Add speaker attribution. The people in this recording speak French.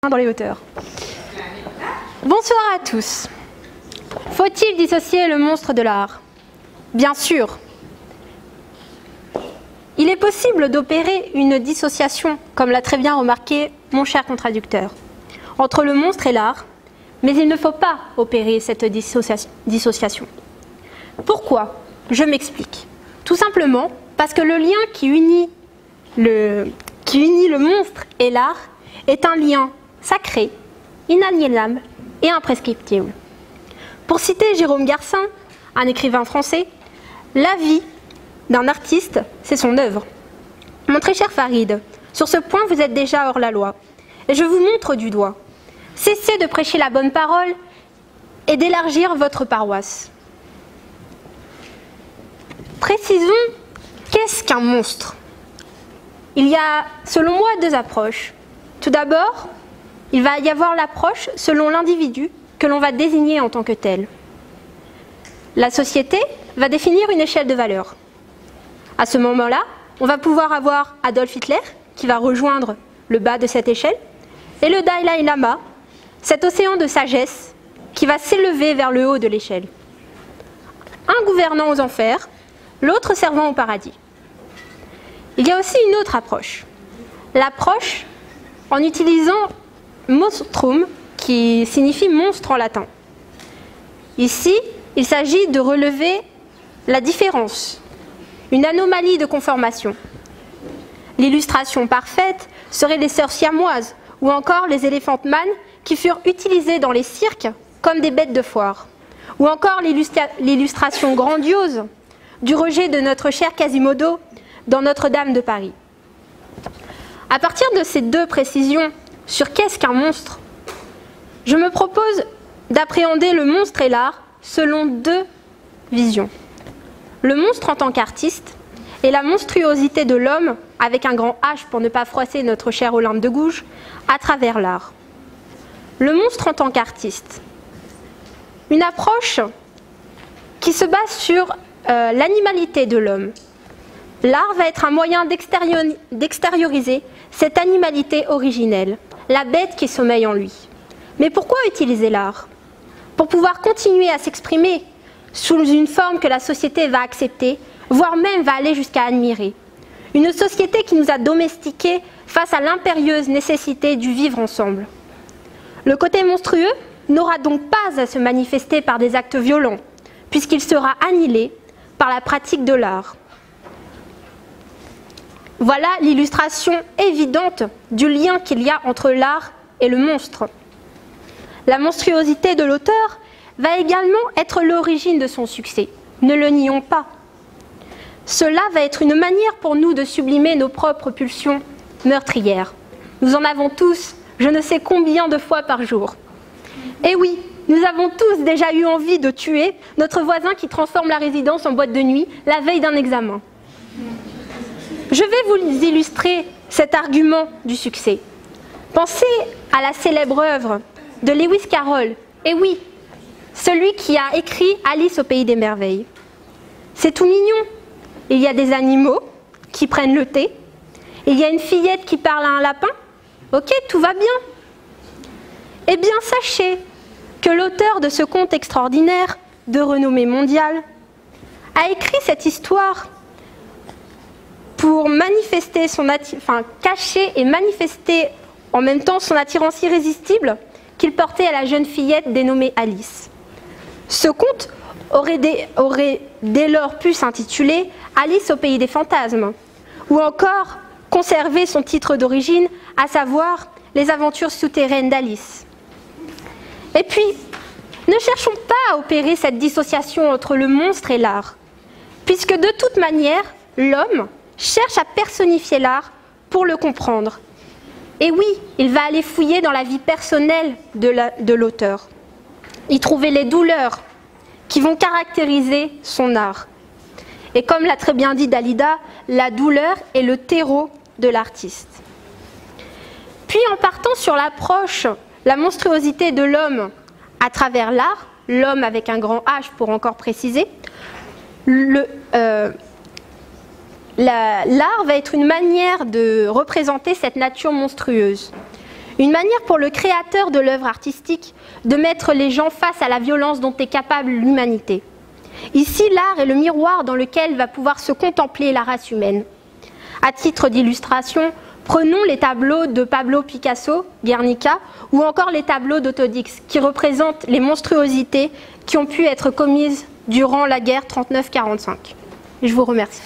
Speaker 1: dans les hauteurs. Bonsoir à tous. Faut-il dissocier le monstre de l'art? Bien sûr. Il est possible d'opérer une dissociation, comme l'a très bien remarqué mon cher contradicteur, entre le monstre et l'art, mais il ne faut pas opérer cette dissociation. Pourquoi? Je m'explique. Tout simplement parce que le lien qui unit le monstre et l'art est un lien sacré, inaliénable et imprescriptible. Pour citer Jérôme Garcin, un écrivain français, la vie d'un artiste, c'est son œuvre. Mon très cher Farid, sur ce point vous êtes déjà hors la loi, et je vous montre du doigt. Cessez de prêcher la bonne parole et d'élargir votre paroisse. Précisons, qu'est-ce qu'un monstre? Il y a, selon moi, deux approches. Tout d'abord, il va y avoir l'approche selon l'individu que l'on va désigner en tant que tel. La société va définir une échelle de valeurs. À ce moment-là, on va pouvoir avoir Adolf Hitler, qui va rejoindre le bas de cette échelle, et le Dalai Lama, cet océan de sagesse qui va s'élever vers le haut de l'échelle. Un gouvernant aux enfers, l'autre servant au paradis. Il y a aussi une autre approche. L'approche en utilisant monstrum, qui signifie monstre en latin. Ici, il s'agit de relever la différence, une anomalie de conformation. L'illustration parfaite serait les sœurs siamoises ou encore les Elephant Man qui furent utilisés dans les cirques comme des bêtes de foire. Ou encore l'illustration grandiose du rejet de notre cher Quasimodo dans Notre-Dame de Paris. À partir de ces deux précisions sur qu'est-ce qu'un monstre, je me propose d'appréhender le monstre et l'art selon deux visions. Le monstre en tant qu'artiste et la monstruosité de l'homme, avec un grand H pour ne pas froisser notre cher Olympe de Gouges, à travers l'art. Le monstre en tant qu'artiste. Une approche qui se base sur l'animalité de l'homme. L'art va être un moyen d'extérioriser cette animalité originelle, la bête qui sommeille en lui. Mais pourquoi utiliser l'art? Pour pouvoir continuer à s'exprimer sous une forme que la société va accepter, voire même va aller jusqu'à admirer. Une société qui nous a domestiqués face à l'impérieuse nécessité du vivre ensemble. Le côté monstrueux n'aura donc pas à se manifester par des actes violents, puisqu'il sera annihilé par la pratique de l'art. Voilà l'illustration évidente du lien qu'il y a entre l'art et le monstre. La monstruosité de l'auteur va également être l'origine de son succès. Ne le nions pas. Cela va être une manière pour nous de sublimer nos propres pulsions meurtrières. Nous en avons tous, je ne sais combien de fois par jour. Et oui, nous avons tous déjà eu envie de tuer notre voisin qui transforme la résidence en boîte de nuit la veille d'un examen. Je vais vous illustrer cet argument du succès. Pensez à la célèbre œuvre de Lewis Carroll. Et oui, celui qui a écrit Alice au pays des merveilles. C'est tout mignon. Il y a des animaux qui prennent le thé. Il y a une fillette qui parle à un lapin. Ok, tout va bien. Eh bien, sachez que l'auteur de ce conte extraordinaire, de renommée mondiale, a écrit cette histoire pour manifester cacher et manifester en même temps son attirance irrésistible qu'il portait à la jeune fillette dénommée Alice. Ce conte aurait dès lors pu s'intituler Alice au pays des fantasmes, ou encore conserver son titre d'origine, à savoir Les aventures souterraines d'Alice. Et puis, ne cherchons pas à opérer cette dissociation entre le monstre et l'art, puisque de toute manière, l'homme cherche à personnifier l'art pour le comprendre. Et oui, il va aller fouiller dans la vie personnelle de l'auteur, y trouver les douleurs qui vont caractériser son art. Et comme l'a très bien dit Dalida, la douleur est le terreau de l'artiste. Puis en partant sur l'approche, la monstruosité de l'homme à travers l'art, l'homme avec un grand H pour encore préciser, l'art va être une manière de représenter cette nature monstrueuse. Une manière pour le créateur de l'œuvre artistique de mettre les gens face à la violence dont est capable l'humanité. Ici, l'art est le miroir dans lequel va pouvoir se contempler la race humaine. À titre d'illustration, prenons les tableaux de Pablo Picasso, Guernica, ou encore les tableaux d'Autodix, qui représentent les monstruosités qui ont pu être commises durant la guerre 39-45. Je vous remercie.